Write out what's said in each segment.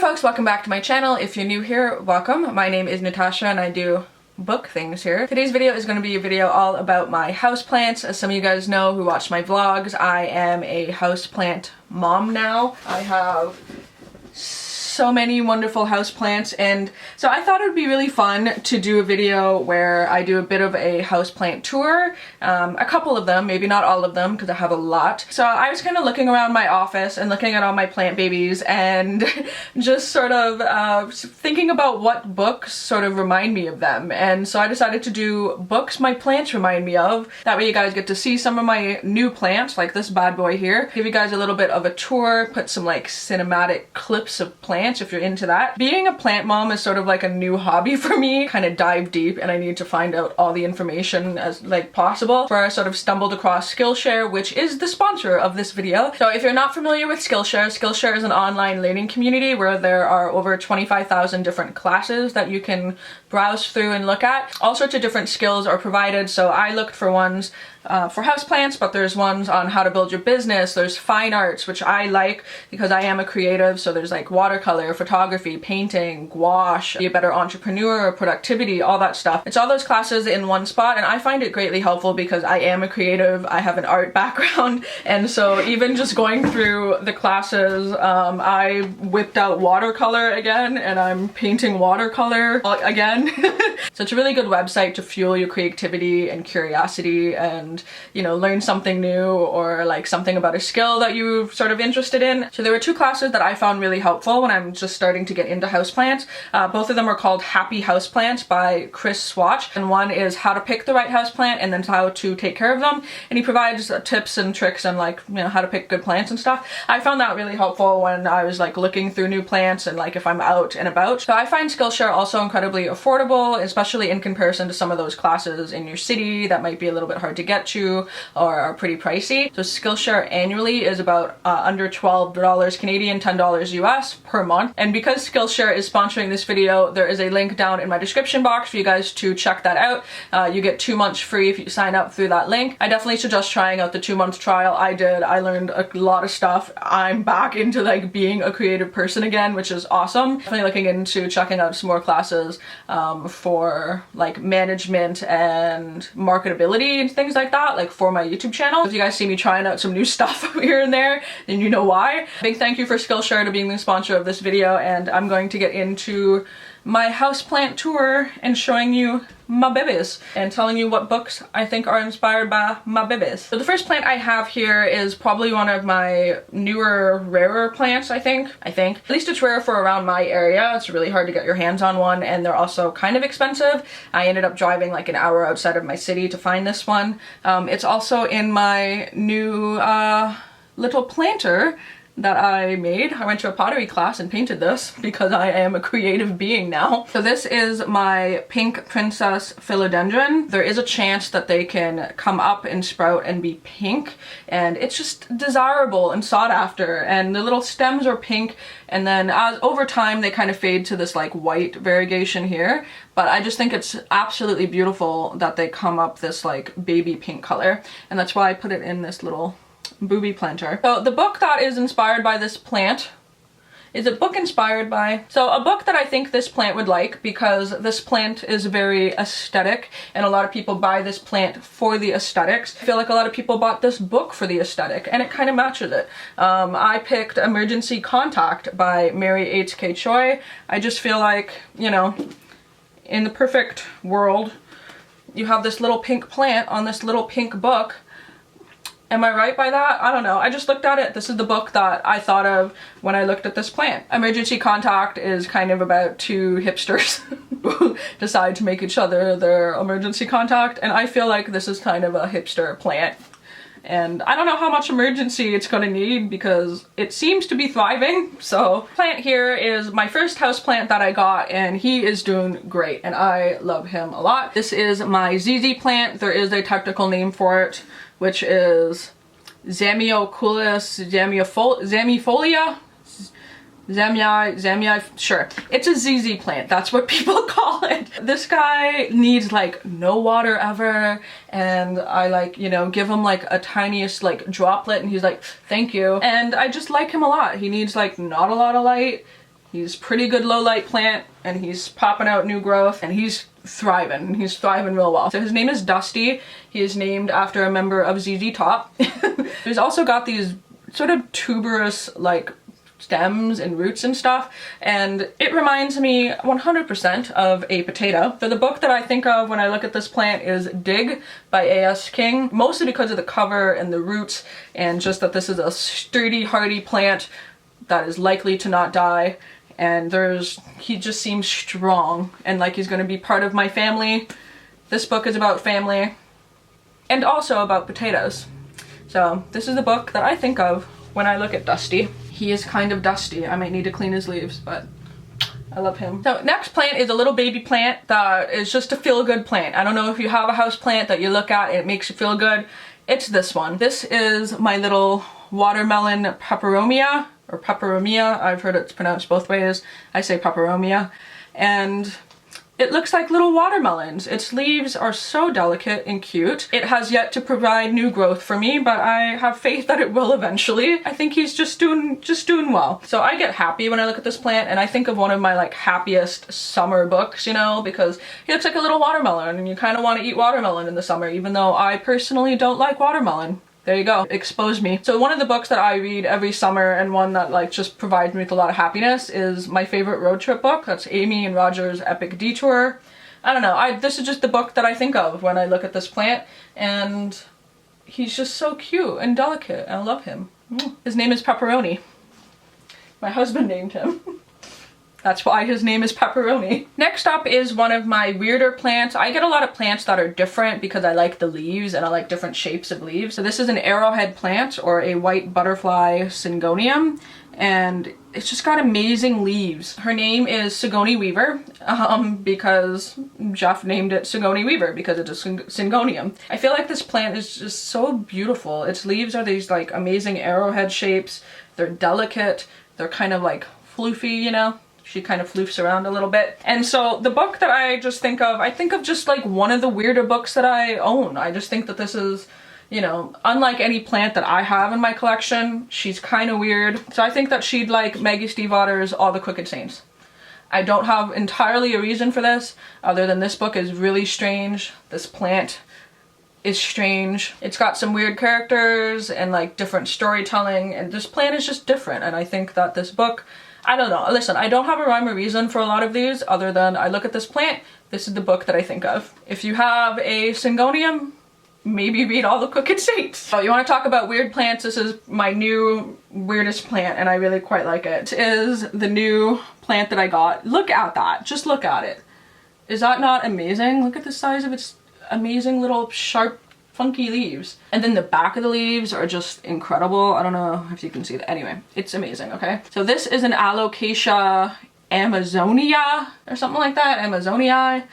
folks, welcome back to my channel. If you're new here, welcome. My name is Natasha and I do book things here. Today's video is going to be a video all about my houseplants. As some of you guys know who watch my vlogs, I am a houseplant mom now. I have so many wonderful houseplants, and so I thought it would be really fun to do a video where I do a bit of a houseplant tour. A couple of them, maybe not all of them because I have a lot. So I was kind of looking around my office and looking at all my plant babies and just sort of thinking about what books sort of remind me of them. And so I decided to do books my plants remind me of. That way you guys get to see some of my new plants, like this bad boy here. Give you guys a little bit of a tour, put some like cinematic clips of plants if you're into that. Being a plant mom is sort of like a new hobby for me. Kind of dive deep and I need to find out all the information as like possible. Where I sort of stumbled across Skillshare, which is the sponsor of this video. So if you're not familiar with Skillshare, Skillshare is an online learning community where there are over 25,000 different classes that you can browse through and look at. All sorts of different skills are provided, so I looked for ones for houseplants, but there's ones on how to build your business. There's fine arts, which I like because I am a creative, so there's like watercolor, photography, painting, gouache, be a better entrepreneur, productivity, all that stuff. It's all those classes in one spot, and I find it greatly helpful because I am a creative, I have an art background, and so even just going through the classes, I whipped out watercolor again, and I'm painting watercolor again. So it's a really good website to fuel your creativity and curiosity and, you know, learn something new or like something about a skill that you're sort of interested in. So there were two classes that I found really helpful when I'm just starting to get into houseplants. Both of them are called Happy Houseplants by Chris Satch, and one is how to pick the right houseplant and then how to take care of them. And he provides tips and tricks on like, you know, how to pick good plants and stuff. I found that really helpful when I was like looking through new plants and like if I'm out and about. So I find Skillshare also incredibly affordable, especially in comparison to some of those classes in your city that might be a little bit hard to get to or are pretty pricey. So Skillshare annually is about under $12 Canadian, $10 US per month. And because Skillshare is sponsoring this video, there is a link down in my description box for you guys to check that out. You get 2 months free if you sign up through that link. I definitely suggest trying out the 2-month trial. I did. I learned a lot of stuff. I'm back into like being a creative person again, which is awesome. Definitely looking into checking out some more classes for like management and marketability and things like that, like for my YouTube channel. If you guys see me trying out some new stuff here and there, then you know why. Big thank you for Skillshare to being the sponsor of this video, and I'm going to get into my houseplant tour and showing you my babies and telling you what books I think are inspired by my babies. So the first plant I have here is probably one of my newer, rarer plants, I think. At least it's rare for around my area. It's really hard to get your hands on one, and they're also kind of expensive. I ended up driving like an hour outside of my city to find this one. It's also in my new little planter that I made. I went to a pottery class and painted this because I am a creative being now. So this is my pink princess philodendron. There is a chance that they can come up and sprout and be pink, and it's just desirable and sought after, and the little stems are pink, and then over time they kind of fade to this like white variegation here, but I just think it's absolutely beautiful that they come up this like baby pink color, and that's why I put it in this little booby planter. So the book that is inspired by this plant is a book inspired by, so a book that I think this plant would like, because this plant is very aesthetic and a lot of people buy this plant for the aesthetics. I feel like a lot of people bought this book for the aesthetic, and it kind of matches it. I picked Emergency Contact by Mary H.K. Choi. I just feel like, you know, in the perfect world, you have this little pink plant on this little pink book. Am I right by that? I don't know. I just looked at it. This is the book that I thought of when I looked at this plant. Emergency Contact is kind of about two hipsters who decide to make each other their emergency contact, and I feel like this is kind of a hipster plant. And I don't know how much emergency it's gonna need because it seems to be thriving. So plant here is my first house plant that I got, and he is doing great and I love him a lot. This is my ZZ plant. There is a technical name for it, which is Zamioculus zamifolia. Zamii, sure. It's a ZZ plant, that's what people call it. This guy needs like no water ever, and I like, you know, give him like a tiniest like droplet and he's like, thank you. And I just like him a lot. He needs like not a lot of light, He's pretty good low light plant, and he's popping out new growth, and he's thriving. He's thriving real well. So his name is Dusty. He is named after a member of ZZ Top. He's also got these sort of tuberous like stems and roots and stuff, and it reminds me 100% of a potato. So the book that I think of when I look at this plant is Dig by A.S. King, mostly because of the cover and the roots, and just that this is a sturdy, hardy plant that is likely to not die, and he just seems strong and like he's going to be part of my family. This book is about family and also about potatoes. So this is the book that I think of when I look at Dusty. He is kind of dusty. I might need to clean his leaves, but I love him. So next plant is a little baby plant that is just a feel-good plant. I don't know if you have a house plant that you look at and it makes you feel good. It's this one. This is my little watermelon peperomia, or peperomia. I've heard it's pronounced both ways. I say peperomia. And it looks like little watermelons. Its leaves are so delicate and cute. It has yet to provide new growth for me, but I have faith that it will eventually. I think he's just doing well. So I get happy when I look at this plant, and I think of one of my like happiest summer books, you know, because he looks like a little watermelon, and you kind of want to eat watermelon in the summer, even though I personally don't like watermelon. There you go, expose me. So one of the books that I read every summer, and one that like just provides me with a lot of happiness, is my favorite road trip book. That's Amy and Roger's Epic Detour. I don't know, this is just the book that I think of when I look at this plant, and he's just so cute and delicate, and I love him. His name is Pepperoni. My husband named him. That's why his name is Pepperoni. Next up is one of my weirder plants. I get a lot of plants that are different because I like the leaves and I like different shapes of leaves. So this is an arrowhead plant, or a white butterfly syngonium, and it's just got amazing leaves. Her name is Sigoni Weaver because Jeff named it Sigoni Weaver because it's a syngonium. I feel like this plant is just so beautiful. Its leaves are these like amazing arrowhead shapes. They're delicate. They're kind of like floofy, you know? She kind of floofs around a little bit. And so the book that I just think of just like one of the weirder books that I own. I just think that this is, you know, unlike any plant that I have in my collection, she's kind of weird. So I think that she'd like Maggie Stiefvater's All the Crooked Saints. I don't have entirely a reason for this, other than this book is really strange. This plant is strange. It's got some weird characters and like different storytelling, and this plant is just different. And I think that this book, I don't know. Listen, I don't have a rhyme or reason for a lot of these other than I look at this plant, this is the book that I think of. If you have a syngonium, maybe read All the Crooked Saints. So you want to talk about weird plants, this is my new weirdest plant, and I really quite like it. It is the new plant that I got. Look at that. Just look at it. Is that not amazing? Look at the size of its amazing little sharp funky leaves. And then the back of the leaves are just incredible. I don't know if you can see that. Anyway, it's amazing, okay? So this is an Alocasia Amazonia or something like that, Amazonii.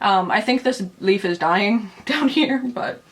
I think this leaf is dying down here, but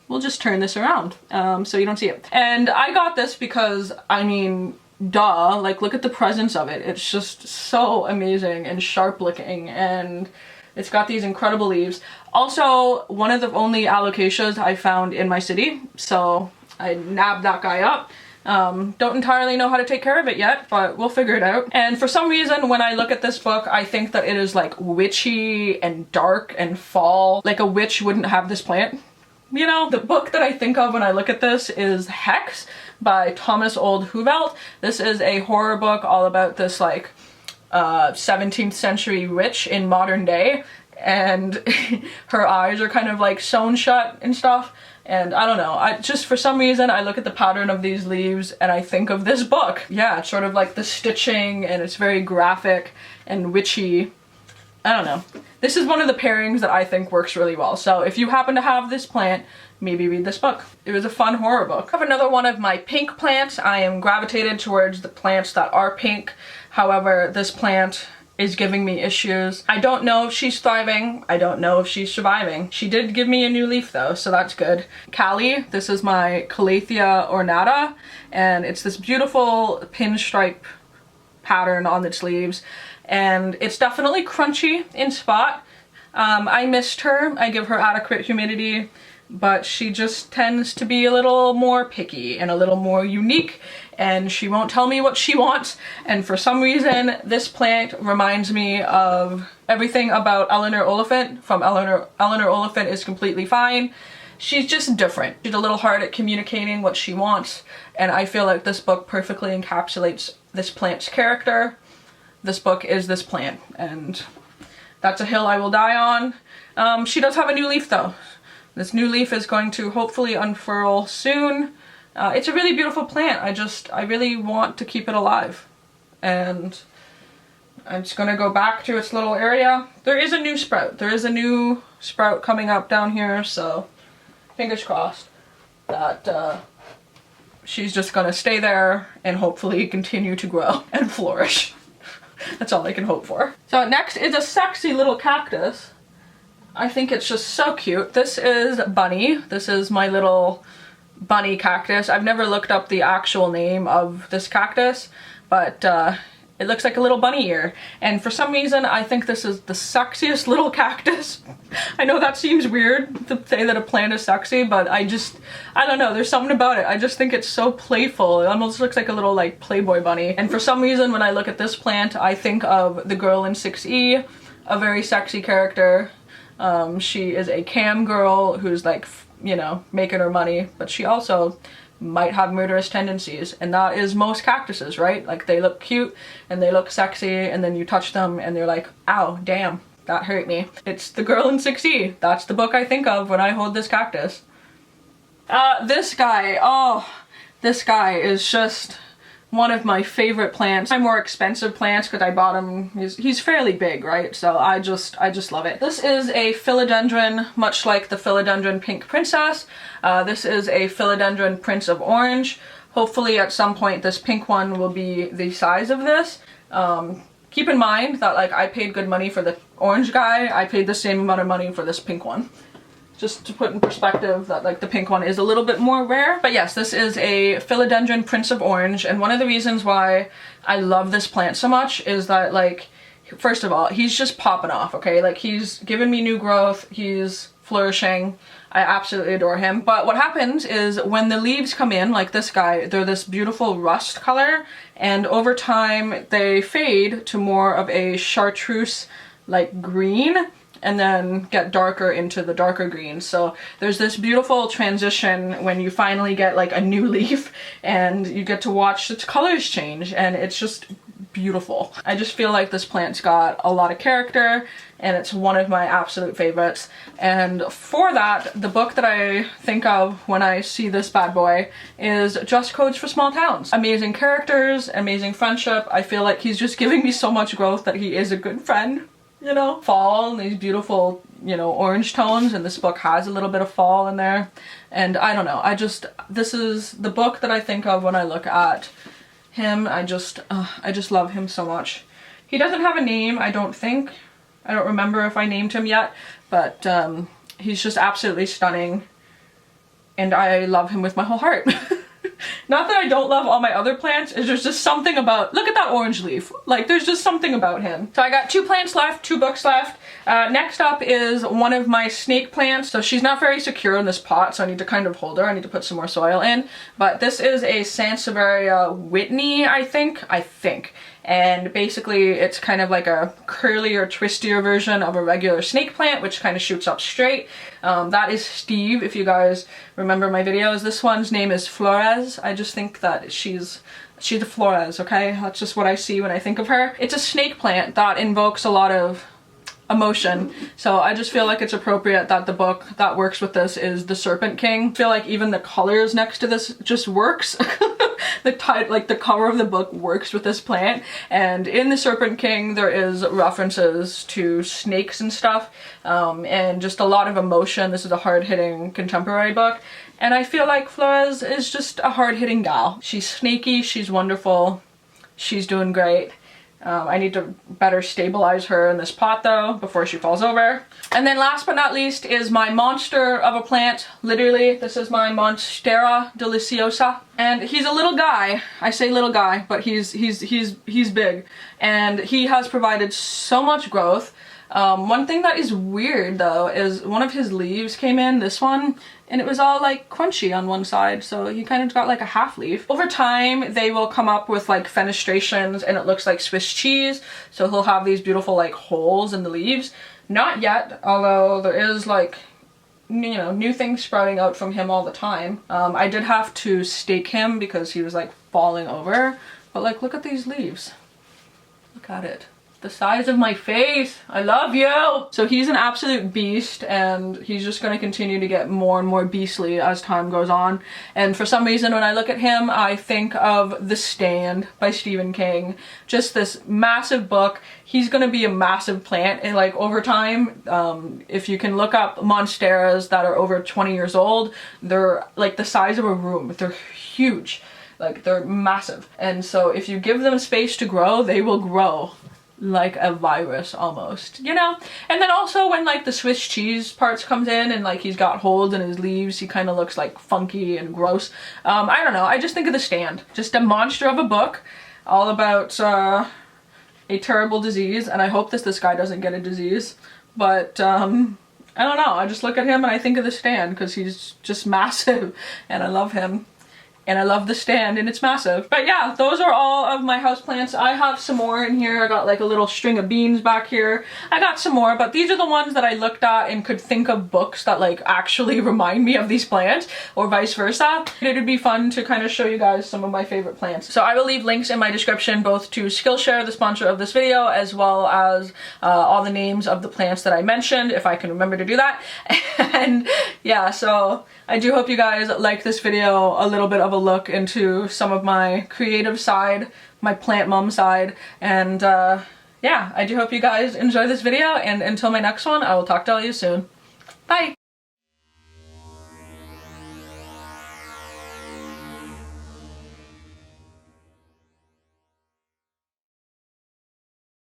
we'll just turn this around so you don't see it. And I got this because, I mean, duh, like look at the presence of it. It's just so amazing and sharp looking, and it's got these incredible leaves. Also, one of the only Alocasias I found in my city, so I nabbed that guy up. Don't entirely know how to take care of it yet, but we'll figure it out. And for some reason, when I look at this book, I think that it is like witchy and dark and fall. Like a witch wouldn't have this plant. You know, the book that I think of when I look at this is Hex by Thomas Old Huvelt. This is a horror book all about this like 17th century witch in modern day, and her eyes are kind of like sewn shut and stuff. And I don't know, I just, for some reason, I look at the pattern of these leaves and I think of this book. Yeah, it's sort of like the stitching, and it's very graphic and witchy. I don't know. This is one of the pairings that I think works really well. So if you happen to have this plant, maybe read this book. It was a fun horror book. I have another one of my pink plants. I am gravitated towards the plants that are pink. However, this plant is giving me issues. I don't know if she's thriving. I don't know if she's surviving. She did give me a new leaf though, so that's good. Callie, this is my Calla Thea ornata, and it's this beautiful pinstripe pattern on its leaves, and it's definitely crunchy in spot. I missed her. I give her adequate humidity. but she just tends to be a little more picky and a little more unique, and she won't tell me what she wants. And for some reason, this plant reminds me of everything about Eleanor Oliphant from Eleanor Oliphant is Completely Fine. She's just different. She's a little hard at communicating what she wants, and I feel like this book perfectly encapsulates this plant's character. This book is this plant, and that's a hill I will die on. She does have a new leaf though. This new leaf is going to hopefully unfurl soon. It's a really beautiful plant. I really want to keep it alive. And I'm just gonna go back to its little area. There is a new sprout. There is a new sprout coming up down here, so fingers crossed that she's just gonna stay there and hopefully continue to grow and flourish. That's all I can hope for. So next is a sexy little cactus. I think it's just so cute. This is Bunny. This is my little bunny cactus. I've never looked up the actual name of this cactus, but it looks like a little bunny ear. And for some reason, I think this is the sexiest little cactus. I know that seems weird to say that a plant is sexy, but I don't know, there's something about it. I just think it's so playful. It almost looks like a little like Playboy bunny. And for some reason, when I look at this plant, I think of the girl in 6E, a very sexy character. She is a cam girl who's like, you know, making her money, but she also might have murderous tendencies, and that is most cactuses, right? Like, they look cute and they look sexy, and then you touch them and they're like, ow, damn, that hurt me. It's the girl in 6E. That's the book I think of when I hold this cactus. This guy, oh, this guy is just one of my favorite plants. My more expensive plants, because I bought him, he's fairly big, right? So I just love it. This is a philodendron, much like the philodendron pink princess. This is a philodendron Prince of Orange. Hopefully at some point this pink one will be the size of this. Keep in mind that like I paid good money for the orange guy, I paid the same amount of money for this pink one. Just to put in perspective that like the pink one is a little bit more rare. But yes, this is a philodendron Prince of Orange, and one of the reasons why I love this plant so much is that, like, first of all, he's just popping off, okay? Like, he's giving me new growth, he's flourishing, I absolutely adore him. But what happens is when the leaves come in, like this guy, they're this beautiful rust color, and over time they fade to more of a chartreuse like green, and then get darker into the darker greens. So there's this beautiful transition when you finally get like a new leaf and you get to watch its colors change, and it's just beautiful. I just feel like this plant's got a lot of character, and it's one of my absolute favorites. And for that, the book that I think of when I see this bad boy is Just Codes for Small Towns. Amazing characters, amazing friendship. I feel like he's just giving me so much growth that he is a good friend. You know, fall and these beautiful, you know, orange tones, and this book has a little bit of fall in there. And I don't know, this is the book that I think of when I look at him. I just love him so much. He doesn't have a name, I don't think. I don't remember if I named him yet, but he's just absolutely stunning, and I love him with my whole heart. Not that I don't love all my other plants, it's just something about, look at that orange leaf, like there's just something about him. So I got 2 plants left, 2 books left. Next up is one of my snake plants. So she's not very secure in this pot, so I need to kind of hold her. I need to put some more soil in. But this is a Sansevieria Whitney, I think. And basically it's kind of like a curlier, twistier version of a regular snake plant, which kind of shoots up straight. That is Steve, if you guys remember my videos. This one's name is Flores. I just think that she's a Flores, okay? That's just what I see when I think of her. It's a snake plant that invokes a lot of emotion, so I just feel like it's appropriate that the book that works with this is The Serpent King. I feel like even the colors next to this just works. The cover of the book works with this plant, and in The Serpent King there is references to snakes and stuff, and just a lot of emotion. This is a hard-hitting contemporary book, and I feel like Flores is just a hard-hitting gal. She's snaky, she's wonderful, she's doing great. I need to better stabilize her in this pot though before she falls over. And then last but not least is my monster of a plant. Literally, this is my Monstera deliciosa. And he's a little guy. I say little guy, but he's big. And he has provided so much growth. One thing that is weird though is one of his leaves came in, this one, and it was all like crunchy on one side, so he kind of got like a half leaf. Over time they will come up with like fenestrations and it looks like Swiss cheese, so he'll have these beautiful like holes in the leaves. Not yet, although there is like, you know, new things sprouting out from him all the time. I did have to stake him because he was like falling over, but like look at these leaves. Look at it. The size of my face. I love you! So he's an absolute beast, and he's just going to continue to get more and more beastly as time goes on. And for some reason when I look at him, I think of The Stand by Stephen King. Just this massive book. He's going to be a massive plant, and like over time, if you can look up Monsteras that are over 20 years old, they're like the size of a room. They're huge. Like, they're massive. And so if you give them space to grow, they will grow like a virus almost, you know? And then also when like the Swiss cheese parts comes in and like he's got holes in his leaves, he kind of looks like funky and gross. I don't know, I just think of The Stand. Just a monster of a book, all about a terrible disease, and I hope this guy doesn't get a disease. But I don't know, I just look at him and I think of The Stand because he's just massive and I love him. And I love The Stand, and it's massive. But yeah, those are all of my houseplants. I have some more in here. I got like a little string of beans back here. I got some more, but these are the ones that I looked at and could think of books that like actually remind me of these plants, or vice versa. It'd be fun to kind of show you guys some of my favorite plants. So I will leave links in my description both to Skillshare, the sponsor of this video, as well as all the names of the plants that I mentioned, if I can remember to do that. And yeah, so I do hope you guys like this video, a little bit of a look into some of my creative side, my plant mom side, and yeah, I do hope you guys enjoy this video, and until my next one, I will talk to all you soon. Bye!